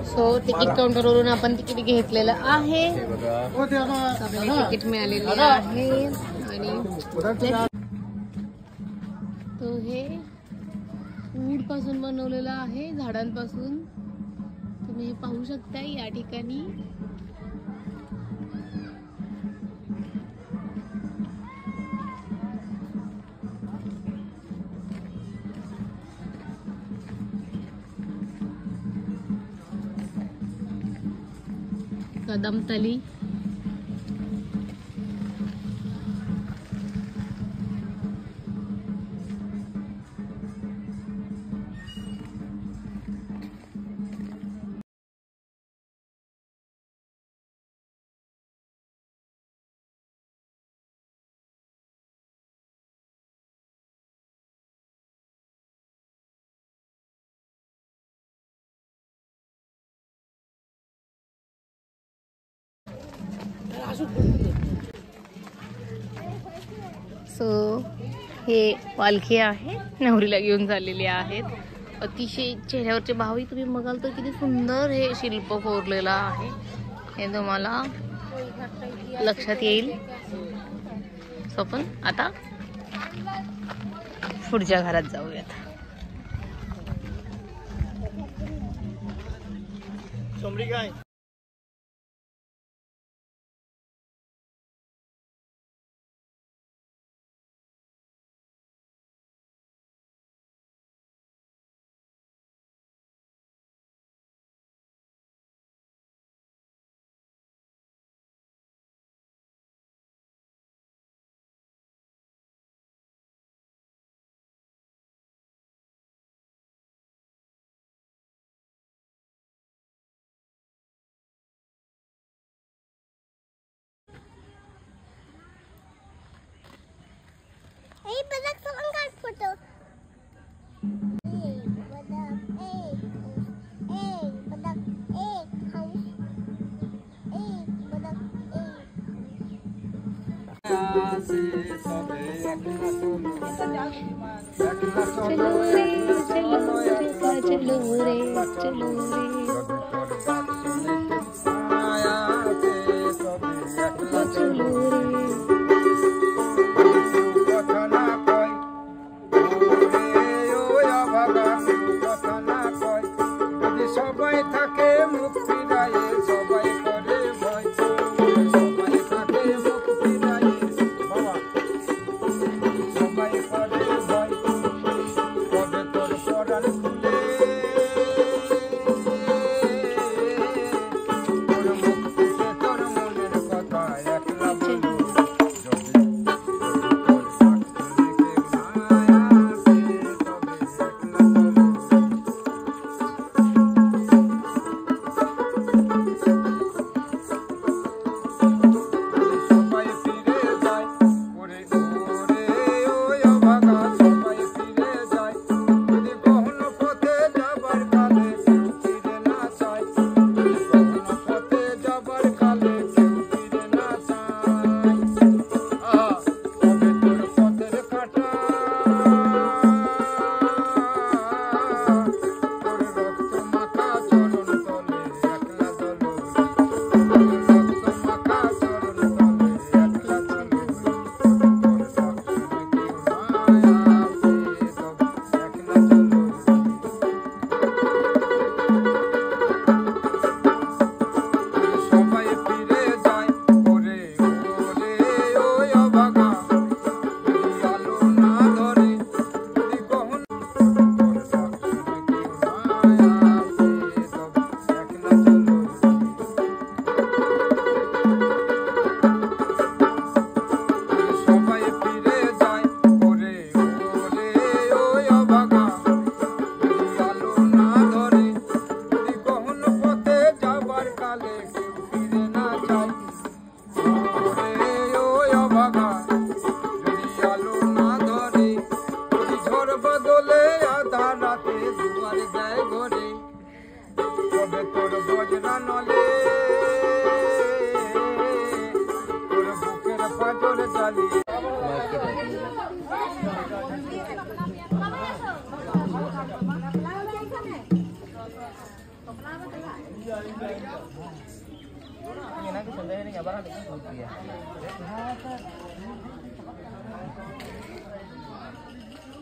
सो ticket काउंटरवरून आपण ticket घेतलेलं आहे. आपल्याला तिकीट मिळालेलं आहे आणि तो हे वूड पासून बनवलेला आहे, झाडांपासून. तुम्ही हे पाहू शकता या ठिकाणी. कदमतली. सो हे पालखी आहे, नवरीला घेऊन चाललेली आहेत. अतिशय चेहऱ्यावरचे भावही तुम्ही बघाल तर किती सुंदर हे शिल्प कोरलेलं आहे, हे तुम्हाला लक्षात येईल. सो आपण आता पुढच्या घरात जाऊयात. Kepala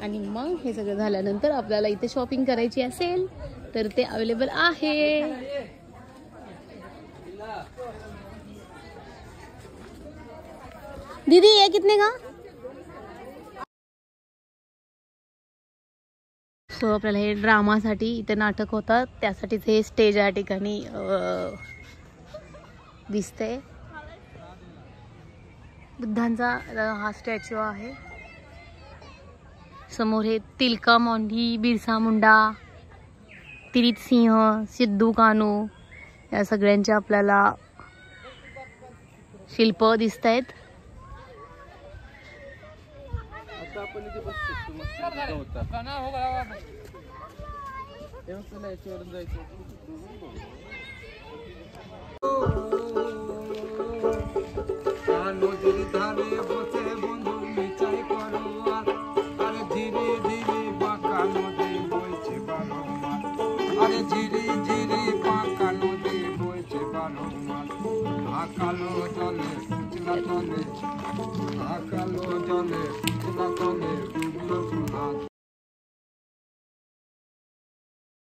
आणि मग हे सगळं झाल्यानंतर आपल्याला इथे शॉपिंग करायची असेल तर ते अवेलेबल आहे. दीदी ये कितने का? सो आपल्याला हे ड्रामासाठी इथे नाटक होतात त्यासाठीच हे स्टेज या ठिकाणी दिसते. बुद्धांचा हा स्टॅच्यू आहे. समोर हे तिलका मोंढी, बिरसा मुंडा, तिरीत सिंह, सिद्धू कान्हू या सगळ्यांचे आपल्याला शिल्प दिसत आहेत. আকালো জলে